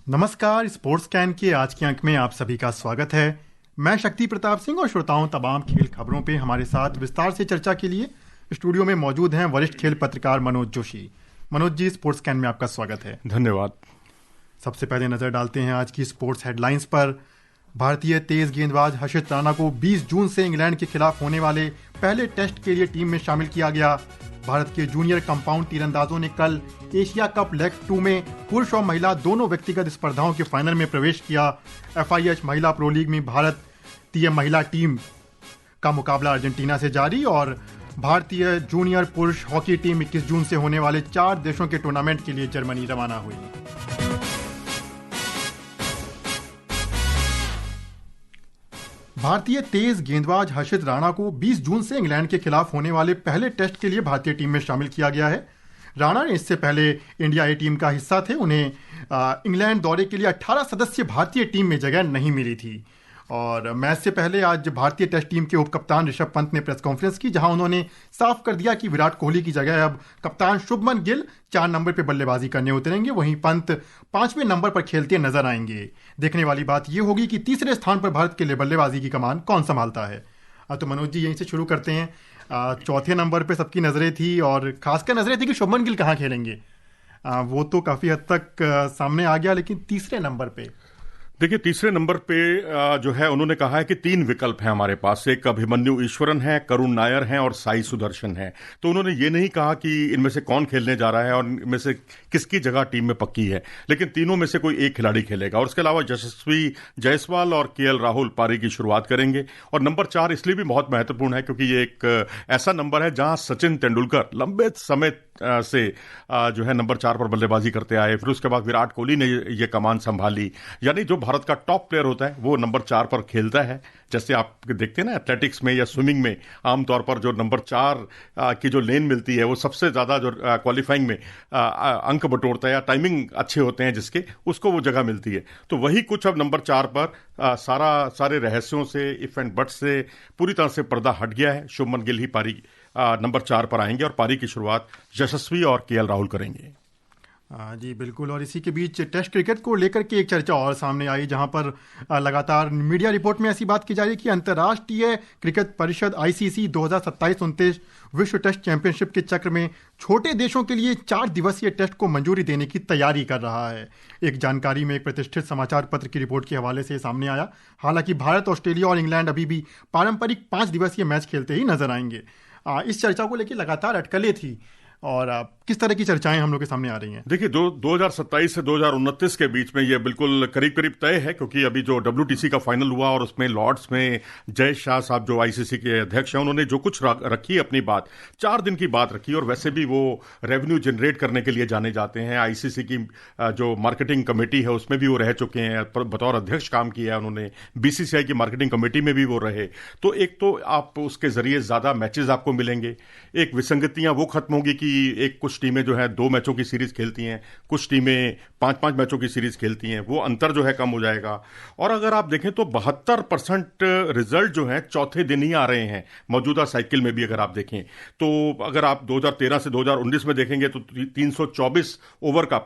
नमस्कार, sports can के आज के अंक में आप सभी का स्वागत है। मैं शक्ति प्रताप सिंह और श्रोताओं तमाम खेल खबरों पे हमारे साथ विस्तार से चर्चा के लिए स्टूडियो में मौजूद हैं वरिष्ठ खेल पत्रकार मनोज जोशी। मनोज जी, स्पोर्ट्स कैन में आपका स्वागत है। धन्यवाद। सबसे पहले नजर डालते हैं आज की स्पोर्ट्स हेडलाइंस पर। भारतीय तेज गेंदबाज हर्षित राणा को 20 जून से इंग्लैंड के खिलाफ होने वाले पहले टेस्ट के लिए टीम में शामिल किया गया। भारत के जूनियर कंपाउंड तीरंदाजों ने कल एशिया कप लेग 2 में पुरुष और महिला दोनों व्यक्तिगत स्पर्धाओं के फाइनल में प्रवेश किया। FIH महिला प्रो लीग में भारतीय महिला टीम का मुकाबला अर्जेंटीना से जारी और भारतीय जूनियर पुरुष हॉकी टीम 21 जून से होने वाले 4 देशों के टूर्नामेंट के लिए जर्मनी रवाना हुई। भारतीय तेज गेंदबाज हर्षित राणा को 20 जून से इंग्लैंड के खिलाफ होने वाले पहले टेस्ट के लिए भारतीय टीम में शामिल किया गया है। राणा ने इससे पहले इंडिया ए टीम का हिस्सा थे। उन्हें इंग्लैंड दौरे के लिए 18 सदस्यीय भारतीय टीम में जगह नहीं मिली थी। और मैच से पहले आज भारतीय टेस्ट टीम के उप कप्तान ऋषभ पंत ने प्रेस कॉन्फ्रेंस की, जहां उन्होंने साफ कर दिया कि विराट कोहली की जगह अब कप्तान शुभमन गिल 4 नंबर पर बल्लेबाजी करने उतरेंगे। वहीं पंत 5वें नंबर पर खेलते नजर आएंगे। देखने वाली बात यह होगी कि तीसरे स्थान पर भारत के लिए बल्लेबाजी की कमान कौन संभालता है। तो मनोज जी, यहीं से शुरू करते हैं। चौथे नंबर पे सबकी नजरें थी और खासकर नजरें थी कि शुभमन गिल कहाँ खेलेंगे। वो तो काफी हद तक सामने आ गया, लेकिन तीसरे नंबर पे देखिए, तीसरे नंबर पे जो है उन्होंने कहा है कि 3 विकल्प हैं हमारे पास। एक अभिमन्यु ईश्वरन है, करुण नायर हैं और साई सुदर्शन है। तो उन्होंने ये नहीं कहा कि इनमें से कौन खेलने जा रहा है और इनमें से किसकी जगह टीम में पक्की है, लेकिन तीनों में से कोई एक खिलाड़ी खेलेगा। और उसके अलावा यशस्वी जायसवाल और KL राहुल पारी की शुरुआत करेंगे। और नंबर 4 इसलिए भी बहुत महत्वपूर्ण है क्योंकि ये एक ऐसा नंबर है जहां सचिन तेंदुलकर लंबे समय से जो है नंबर 4 पर बल्लेबाजी करते आए। फिर उसके बाद विराट कोहली ने ये कमान संभाली। यानी जो भारत का टॉप प्लेयर होता है वो नंबर 4 पर खेलता है। जैसे आप देखते हैं ना, एथलेटिक्स में या स्विमिंग में आमतौर पर जो नंबर 4 की जो लेन मिलती है वो सबसे ज्यादा जो क्वालिफाइंग में अंक बटोरता है या टाइमिंग अच्छे होते हैं जिसके, उसको वो जगह मिलती है। तो वही कुछ अब नंबर 4 पर सारे रहस्यों से, इफ एंड बट से पूरी तरह से पर्दा हट गया है। शुभमन गिल ही पारी नंबर 4 पर आएंगे और पारी की शुरुआत यशस्वी और KL राहुल करेंगे। जी बिल्कुल। और इसी के बीच टेस्ट क्रिकेट को लेकर के एक चर्चा और सामने आई, जहां पर लगातार मीडिया रिपोर्ट में ऐसी बात की जा रही है कि अंतर्राष्ट्रीय क्रिकेट परिषद ICC 2027-29 विश्व टेस्ट चैंपियनशिप के चक्र में छोटे देशों के लिए 4 दिवसीय टेस्ट को मंजूरी देने की तैयारी कर रहा है। एक जानकारी में एक प्रतिष्ठित समाचार पत्र की रिपोर्ट के हवाले से सामने आया। हालांकि भारत, ऑस्ट्रेलिया और इंग्लैंड अभी भी पारंपरिक 5 दिवसीय मैच खेलते ही नजर आएंगे। इस चर्चा को लेकर लगातार अटकलें थी और किस तरह की चर्चाएं हम लोग के सामने आ रही हैं। देखिए, 2027 से 2029 के बीच में ये बिल्कुल करीब करीब तय है, क्योंकि अभी जो WTC का फाइनल हुआ और उसमें लॉर्ड्स में जय शाह साहब जो ICC के अध्यक्ष हैं, उन्होंने जो कुछ रखी अपनी बात, 4 दिन की बात रखी। और वैसे भी वो रेवेन्यू जनरेट करने के लिए जाने जाते हैं। ICC की जो मार्केटिंग कमेटी है उसमें भी वो रह चुके हैं, बतौर अध्यक्ष काम किया है उन्होंने। BCCI की मार्केटिंग कमेटी में भी वो रहे। तो एक तो आप उसके जरिए ज्यादा मैचेस आपको मिलेंगे। एक विसंगतियां वो खत्म होगी कि एक कुछ टीमें जो है 2 मैचों की सीरीज खेलती हैं, कुछ टीमें 5-5 मैचों की सीरीज खेलती हैं, वो अंतर जो है कम हो जाएगा। और अगर आप देखें तो 72% रिजल्ट जो है चौथे दिन ही आ रहे हैं मौजूदा साइकिल में भी। अगर आप देखें तो अगर आप 2013 से 2019 में देखेंगे तो 324 ओवर का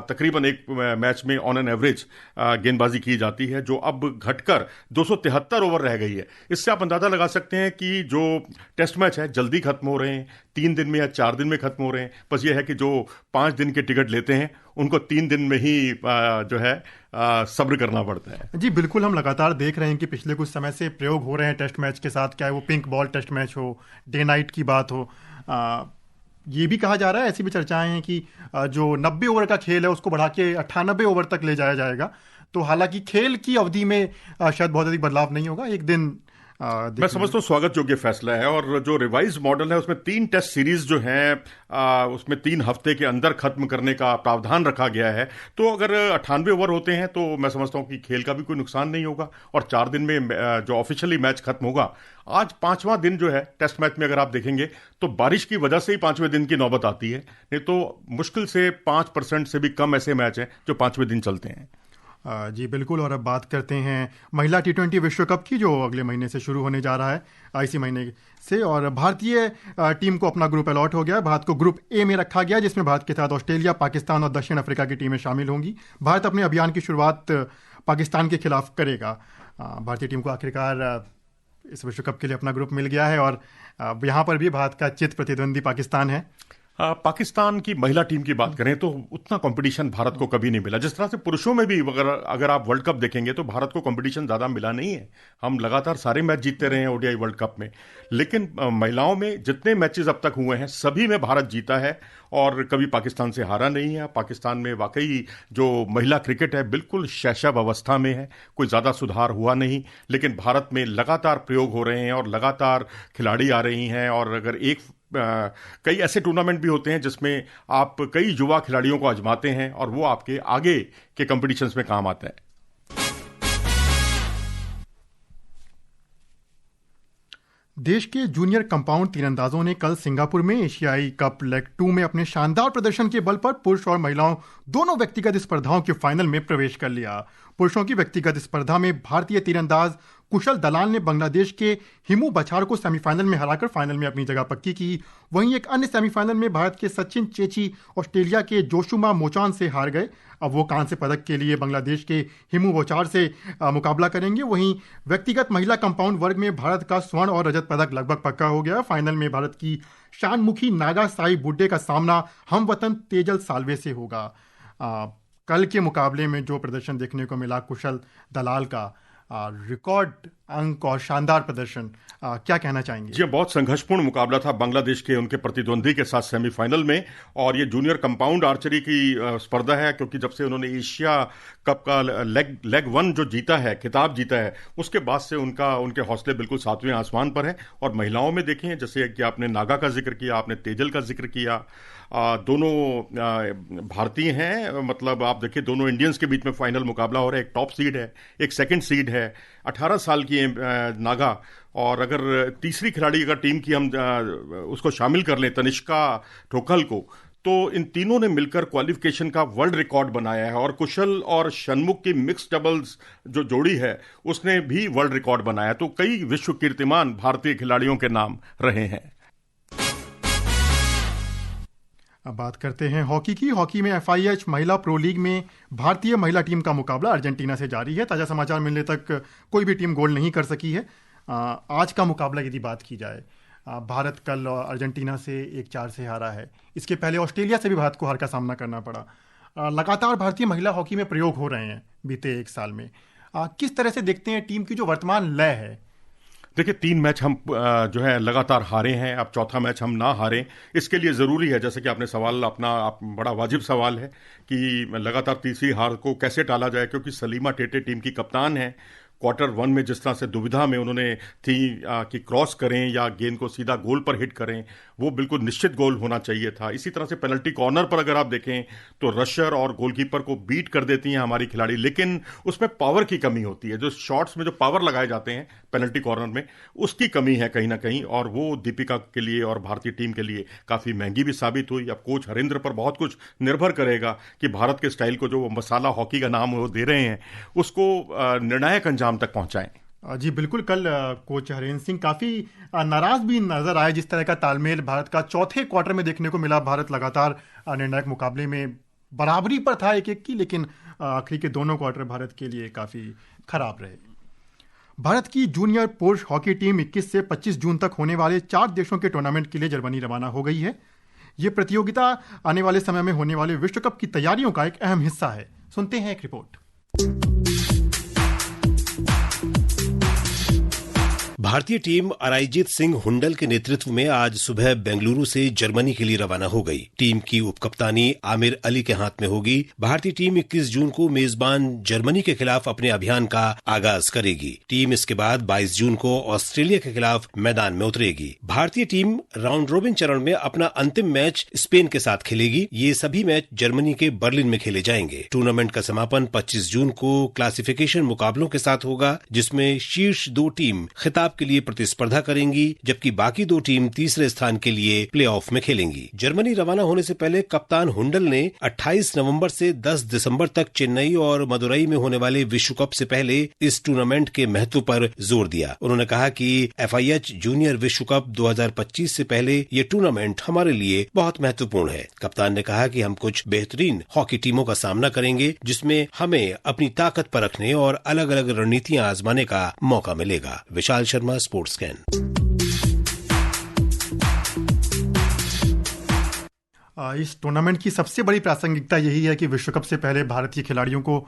तकरीबन एक मैच में ऑन एन एवरेज गेंदबाजी की जाती है, जो अब घटकर 273 ओवर रह गई है। इससे आप अंदाजा लगा सकते हैं कि जो टेस्ट मैच है जल्दी खत्म हो रहे हैं, 3 दिन में या 4 दिन में खत्म हो रहे हैं। बस ये है कि जो 5 दिन के टिकट लेते हैं उनको 3 दिन में ही जो है सब्र करना पड़ता है। जी बिल्कुल। हम लगातार देख रहे हैं कि पिछले कुछ समय से प्रयोग हो रहे हैं टेस्ट मैच के साथ, चाहे वो पिंक बॉल टेस्ट मैच हो, डे नाइट की बात हो। ये भी कहा जा रहा है, ऐसी भी चर्चाएं हैं कि जो 90 ओवर का खेल है उसको बढ़ा के 98 ओवर तक ले जाया जाएगा। तो हालांकि खेल की अवधि में शायद बहुत अधिक बदलाव नहीं होगा। एक दिन मैं समझता हूँ स्वागत योग्य फैसला है। और जो रिवाइज मॉडल है उसमें 3 टेस्ट सीरीज जो है उसमें 3 हफ्ते के अंदर खत्म करने का प्रावधान रखा गया है। तो अगर 98 ओवर होते हैं तो मैं समझता हूँ कि खेल का भी कोई नुकसान नहीं होगा। और 4 दिन में जो ऑफिशियली मैच खत्म होगा, आज 5वां दिन जो है टेस्ट मैच में अगर आप देखेंगे तो बारिश की वजह से ही 5वें दिन की नौबत आती है, नहीं तो मुश्किल से 5% से भी कम ऐसे मैच हैं जो 5वें दिन चलते हैं। जी बिल्कुल। और अब बात करते हैं महिला T20 विश्व कप की, जो अगले महीने से शुरू होने जा रहा है, इसी महीने से। और भारतीय टीम को अपना ग्रुप अलॉट हो गया है। भारत को ग्रुप ए में रखा गया है, जिसमें भारत के साथ ऑस्ट्रेलिया, पाकिस्तान और दक्षिण अफ्रीका की टीमें शामिल होंगी। भारत अपने अभियान की शुरुआत पाकिस्तान के खिलाफ करेगा। भारतीय टीम को आखिरकार इस विश्व कप के लिए अपना ग्रुप मिल गया है और यहाँ पर भी भारत का चित प्रतिद्वंदी पाकिस्तान है। पाकिस्तान की महिला टीम की बात करें तो उतना कंपटीशन भारत को कभी नहीं मिला। जिस तरह से पुरुषों में भी अगर आप वर्ल्ड कप देखेंगे तो भारत को कंपटीशन ज़्यादा मिला नहीं है। हम लगातार सारे मैच जीतते रहे हैं ओडीआई वर्ल्ड कप में, लेकिन महिलाओं में जितने मैचेस अब तक हुए हैं सभी में भारत जीता है और कभी पाकिस्तान से हारा नहीं है। पाकिस्तान में वाकई जो महिला क्रिकेट है बिल्कुल शैशव अवस्था में है, कोई ज़्यादा सुधार हुआ नहीं, लेकिन भारत में लगातार प्रयोग हो रहे हैं और लगातार खिलाड़ी आ रही हैं। और अगर कई ऐसे टूर्नामेंट भी होते हैं जिसमें आप कई युवा खिलाड़ियों को आजमाते हैं और वो आपके आगे के कंपटीशंस में काम आता है। देश के जूनियर कंपाउंड तीरंदाजों ने कल सिंगापुर में एशियाई कप लेग 2 में अपने शानदार प्रदर्शन के बल पर पुरुष और महिलाओं दोनों व्यक्तिगत स्पर्धाओं के फाइनल में प्रवेश कर लिया। पुरुषों की व्यक्तिगत स्पर्धा में भारतीय तीरंदाज कुशल दलाल ने बांग्लादेश के हिमू बछार को सेमीफाइनल में हराकर फाइनल में अपनी जगह पक्की की। वहीं एक अन्य सेमीफाइनल में भारत के सचिन चेची ऑस्ट्रेलिया के जोशुमा मोचान से हार गए। अब वो कांस्य पदक के लिए बांग्लादेश के हिमू बछार से मुकाबला करेंगे। वहीं व्यक्तिगत महिला कंपाउंड वर्ग में भारत का स्वर्ण और रजत पदक लगभग पक्का हो गया। फाइनल में भारत की शानमुखी नागा साई बुड्डे का सामना हमवतन तेजल साल्वे से होगा। कल के मुकाबले में जो प्रदर्शन देखने को मिला कुशल दलाल का, रिकॉर्ड अंक और शानदार प्रदर्शन, क्या कहना चाहेंगे? जी, बहुत संघर्षपूर्ण मुकाबला था बांग्लादेश के उनके प्रतिद्वंदी के साथ सेमीफाइनल में। और ये जूनियर कंपाउंड आर्चरी की स्पर्धा है, क्योंकि जब से उन्होंने एशिया कप का लेग 1 जो जीता है, खिताब जीता है, उसके बाद से उनके हौसले बिल्कुल सातवें आसमान पर है। और महिलाओं में देखें, जैसे कि आपने नागा का जिक्र किया, आपने तेजल का जिक्र किया, दोनों भारतीय हैं। मतलब आप देखिए दोनों इंडियंस के बीच में फाइनल मुकाबला हो रहा है। एक टॉप सीड है, एक सेकंड सीड है, 18 साल की नागा। और अगर तीसरी खिलाड़ी अगर टीम की हम उसको शामिल कर लें, तनिष्का ठोकल को, तो इन तीनों ने मिलकर क्वालिफिकेशन का वर्ल्ड रिकॉर्ड बनाया है। और कुशल और शनमुख की मिक्स डबल्स जो जोड़ी है उसने भी वर्ल्ड रिकॉर्ड बनाया। तो कई विश्व कीर्तिमान भारतीय खिलाड़ियों के नाम रहे हैं। अब बात करते हैं हॉकी की। हॉकी में FIH महिला प्रो लीग में भारतीय महिला टीम का मुकाबला अर्जेंटीना से जारी है। ताज़ा समाचार मिलने तक कोई भी टीम गोल नहीं कर सकी है। आज का मुकाबला यदि बात की जाए, भारत कल अर्जेंटीना से 1-4 से हारा है। इसके पहले ऑस्ट्रेलिया से भी भारत को हार का सामना करना पड़ा। लगातार भारतीय महिला हॉकी में प्रयोग हो रहे हैं बीते एक साल में। किस तरह से देखते हैं टीम की जो वर्तमान लय है? देखिए, 3 मैच हम जो है लगातार हारे हैं। अब चौथा मैच हम ना हारें, इसके लिए ज़रूरी है, जैसे कि आपने सवाल बड़ा वाजिब सवाल है कि लगातार तीसरी हार को कैसे टाला जाए, क्योंकि सलीमा टेटे टीम की कप्तान है। क्वार्टर 1 में जिस तरह से दुविधा में उन्होंने थी कि क्रॉस करें या गेंद को सीधा गोल पर हिट करें, वो बिल्कुल निश्चित गोल होना चाहिए था। इसी तरह से पेनल्टी कॉर्नर पर अगर आप देखें तो रशर और गोलकीपर को बीट कर देती हैं हमारी खिलाड़ी, लेकिन उसमें पावर की कमी होती है। जो शॉट्स में जो पावर लगाए जाते हैं पेनल्टी कॉर्नर में, उसकी कमी है कहीं ना कहीं, और वो दीपिका के लिए और भारतीय टीम के लिए काफ़ी महंगी भी साबित हुई। अब कोच हरेंद्र पर बहुत कुछ निर्भर करेगा कि भारत के स्टाइल को, जो मसाला हॉकी का नाम वो दे रहे हैं, उसको निर्णायक अंजाम तक पहुंचाएं। जी बिल्कुल। कल कोच हरेंद्र सिंह काफ़ी नाराज भी नजर आए। जिस तरह का तालमेल भारत का चौथे क्वार्टर में देखने को मिला। भारत लगातार निर्णायक मुकाबले में बराबरी पर था 1-1 की, लेकिन आखिरी के दोनों क्वार्टर भारत के लिए काफ़ी खराब रहे। भारत की जूनियर पुरुष हॉकी टीम 21 से 25 जून तक होने वाले 4 देशों के टूर्नामेंट के लिए जर्मनी रवाना हो गई है। ये प्रतियोगिता आने वाले समय में होने वाले विश्व कप की तैयारियों का एक अहम हिस्सा है। सुनते हैं एक रिपोर्ट। भारतीय टीम अराइजीत सिंह हुंडल के नेतृत्व में आज सुबह बेंगलुरु से जर्मनी के लिए रवाना हो गई। टीम की उपकप्तानी आमिर अली के हाथ में होगी। भारतीय टीम 21 जून को मेजबान जर्मनी के खिलाफ अपने अभियान का आगाज करेगी। टीम इसके बाद 22 जून को ऑस्ट्रेलिया के खिलाफ मैदान में उतरेगी। भारतीय टीम राउंड रोबिन चरण में अपना अंतिम मैच स्पेन के साथ खेलेगी। ये सभी मैच जर्मनी के बर्लिन में खेले जाएंगे। टूर्नामेंट का समापन 25 जून को क्लासिफिकेशन मुकाबलों के साथ होगा, जिसमें शीर्ष 2 टीम खिताब खिताब के लिए प्रतिस्पर्धा करेंगी, जबकि बाकी 2 टीम तीसरे स्थान के लिए प्लेऑफ में खेलेंगी। जर्मनी रवाना होने से पहले कप्तान हुंडल ने 28 नवंबर से 10 दिसंबर तक चेन्नई और मदुरई में होने वाले विश्व कप से पहले इस टूर्नामेंट के महत्व पर जोर दिया। उन्होंने कहा कि FIH जूनियर विश्व कप 2025 से पहले ये टूर्नामेंट हमारे लिए बहुत महत्वपूर्ण है। कप्तान ने कहा कि हम कुछ बेहतरीन हॉकी टीमों का सामना करेंगे, जिसमें हमें अपनी ताकत परखने और अलग अलग रणनीतियां आजमाने का मौका मिलेगा। Vishal Sharma, sports scan. इस टूर्नामेंट की सबसे बड़ी प्रासंगिकता यही है कि विश्व कप से पहले भारतीय खिलाड़ियों को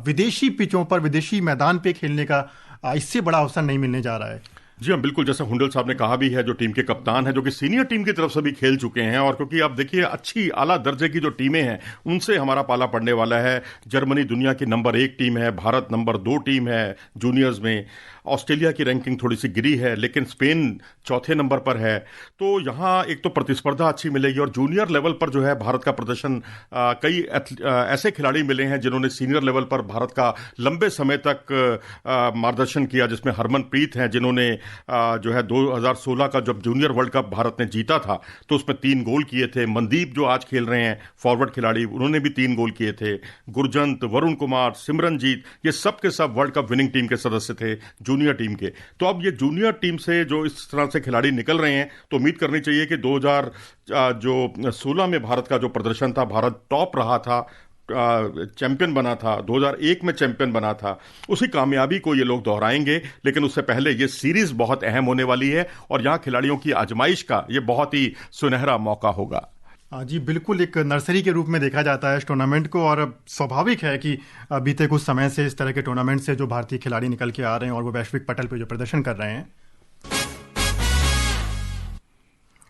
विदेशी पिचों पर, विदेशी मैदान पे खेलने का इससे बड़ा अवसर नहीं मिलने जा रहा है। जी हाँ, बिल्कुल, जैसा हुंडल साहब ने कहा भी है, जो टीम के कप्तान हैं, जो कि सीनियर टीम की तरफ से भी खेल चुके हैं, और क्योंकि आप देखिए अच्छी आला दर्जे की जो टीमें हैं उनसे हमारा पाला पड़ने वाला है। जर्मनी दुनिया की नंबर 1 टीम है, भारत नंबर 2 टीम है जूनियर्स में, ऑस्ट्रेलिया की रैंकिंग थोड़ी सी गिरी है, लेकिन स्पेन चौथे नंबर पर है। तो यहाँ एक तो प्रतिस्पर्धा अच्छी मिलेगी, और जूनियर लेवल पर जो है भारत का प्रदर्शन, कई ऐसे खिलाड़ी मिले हैं जिन्होंने सीनियर लेवल पर भारत का लंबे समय तक मार्गदर्शन किया, जिसमें हरमनप्रीत हैं, जिन्होंने जो है 2016 का जब जूनियर वर्ल्ड कप भारत ने जीता था तो उसमें 3 गोल किए थे। मनदीप जो आज खेल रहे हैं फॉरवर्ड खिलाड़ी, उन्होंने भी 3 गोल किए थे। गुरजंत, वरुण कुमार, सिमरनजीत, ये सब के सब वर्ल्ड कप विनिंग टीम के सदस्य थे, जूनियर टीम के। तो अब ये जूनियर टीम से जो इस तरह से खिलाड़ी निकल रहे हैं, तो उम्मीद करनी चाहिए कि 2016 में भारत का जो प्रदर्शन था, भारत टॉप रहा था, चैंपियन बना था, 2001 में चैंपियन बना था, उसी कामयाबी को ये लोग दोहराएंगे। लेकिन उससे पहले ये सीरीज बहुत अहम होने वाली है, और यहां खिलाड़ियों की आजमाइश का ये बहुत ही सुनहरा मौका होगा। जी बिल्कुल, एक नर्सरी के रूप में देखा जाता है इस टूर्नामेंट को, और स्वाभाविक है कि बीते कुछ समय से इस तरह के टूर्नामेंट से जो भारतीय खिलाड़ी निकल के आ रहे हैं और वो वैश्विक पटल पे जो प्रदर्शन कर रहे हैं।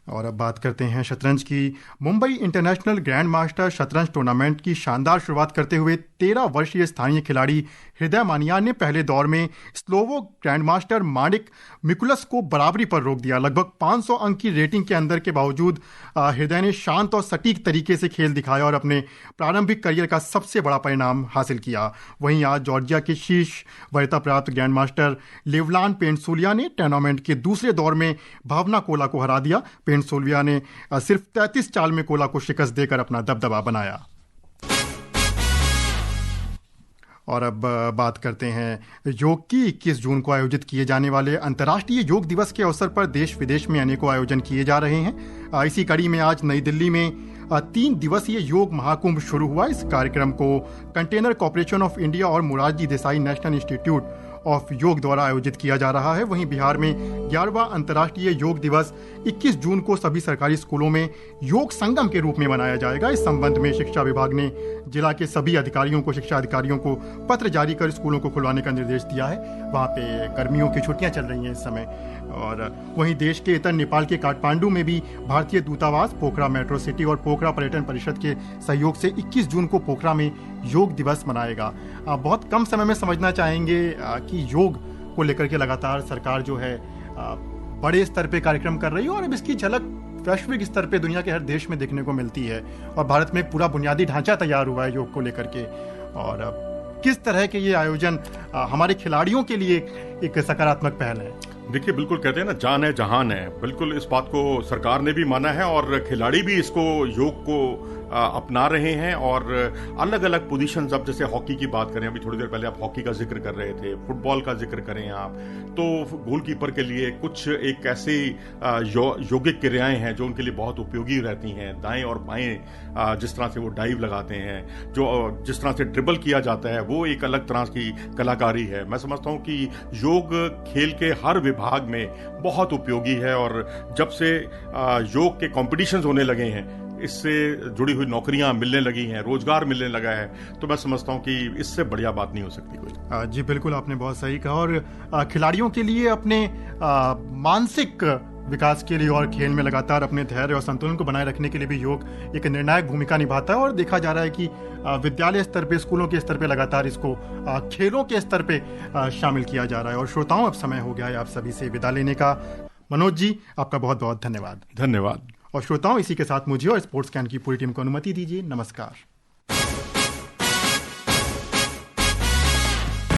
और अब बात करते हैं शतरंज की। मुंबई इंटरनेशनल ग्रैंड मास्टर शतरंज टूर्नामेंट की शानदार शुरुआत करते हुए 13 वर्षीय स्थानीय खिलाड़ी हृदय मानियान ने पहले दौर में स्लोवो ग्रैंड मास्टर मानिक मिकुलस को बराबरी पर रोक दिया। लगभग 500 अंक की रेटिंग के अंदर के बावजूद हृदय ने शांत और सटीक तरीके से खेल दिखाया और अपने प्रारंभिक करियर का सबसे बड़ा परिणाम हासिल किया। वहीं आज जॉर्जिया के शीर्ष वरीयता प्राप्त ग्रैंड मास्टर लेवलान पेंटसोलिया ने टूर्नामेंट के दूसरे दौर में भावना कोला को हरा दिया। पेंटसोलिया ने सिर्फ 33 चाल में कोला को शिकस्त देकर अपना दबदबा बनाया। और अब बात करते हैं योग की। 21 जून को आयोजित किए जाने वाले अंतर्राष्ट्रीय योग दिवस के अवसर पर देश विदेश में अनेकों आयोजन किए जा रहे हैं। इसी कड़ी में आज नई दिल्ली में 3 दिवसीय योग महाकुंभ शुरू हुआ। इस कार्यक्रम को कंटेनर कॉर्पोरेशन ऑफ इंडिया और Morarji Desai national institute of योग द्वारा आयोजित किया जा रहा है। वहीं बिहार में 11वां अंतर्राष्ट्रीय योग दिवस 21 जून को सभी सरकारी स्कूलों में योग संगम के रूप में मनाया जाएगा। इस संबंध में शिक्षा विभाग ने जिला के सभी अधिकारियों को, शिक्षा अधिकारियों को पत्र जारी कर स्कूलों को खुलवाने का निर्देश दिया है। वहाँ पे गर्मियों की छुट्टियां चल रही हैं इस समय। और वहीं देश के इतर नेपाल के काठमांडू में भी भारतीय दूतावास, पोखरा मेट्रो सिटी और पोखरा पर्यटन परिषद के सहयोग से 21 जून को पोखरा में योग दिवस मनाएगा। बहुत कम समय में समझना चाहेंगे कि योग को लेकर के लगातार सरकार जो है बड़े स्तर पे कार्यक्रम कर रही है, और अब इसकी झलक वैश्विक स्तर पे दुनिया के हर देश में देखने को मिलती है। और भारत में एक पूरा बुनियादी ढांचा तैयार हुआ है योग को लेकर के। और किस तरह के ये आयोजन हमारे खिलाड़ियों के लिए एक सकारात्मक पहल है। देखिए, बिल्कुल कहते हैं ना, जान है जहान है। बिल्कुल इस बात को सरकार ने भी माना है और खिलाड़ी भी इसको, योग को अपना रहे हैं। और अलग अलग पोजीशंस, अब जैसे हॉकी की बात करें, अभी थोड़ी देर पहले आप हॉकी का जिक्र कर रहे थे, फुटबॉल का जिक्र करें आप, तो गोलकीपर के लिए कुछ एक ऐसी योगिक क्रियाएं हैं जो उनके लिए बहुत उपयोगी रहती हैं। दाएं और बाएं जिस तरह से वो डाइव लगाते हैं, जो जिस तरह से ड्रिबल किया जाता है, वो एक अलग तरह की कलाकारी है। मैं समझता हूं कि योग खेल के हर विभाग में बहुत उपयोगी है। और जब से योग के कॉम्पिटिशंस होने लगे हैं, इससे जुड़ी हुई नौकरियां मिलने लगी हैं, रोजगार मिलने लगा है, तो मैं समझता हूं कि इससे बढ़िया बात नहीं हो सकती कोई। जी बिल्कुल, आपने बहुत सही कहा। और खिलाड़ियों के लिए अपने मानसिक विकास के लिए और खेल में लगातार अपने धैर्य और संतुलन को बनाए रखने के लिए भी योग एक निर्णायक भूमिका निभाता है। और देखा जा रहा है कि विद्यालय स्तर पे, स्कूलों के स्तर पे लगातार इसको खेलों के स्तर पे शामिल किया जा रहा है। और श्रोताओं, अब समय हो गया है आप सभी से विदा लेने का। मनोज जी, आपका बहुत बहुत धन्यवाद। धन्यवाद। और श्रोताओं, इसी के साथ मुझे और स्पोर्ट्स कैन की पूरी टीम को अनुमति दीजिए। नमस्कार।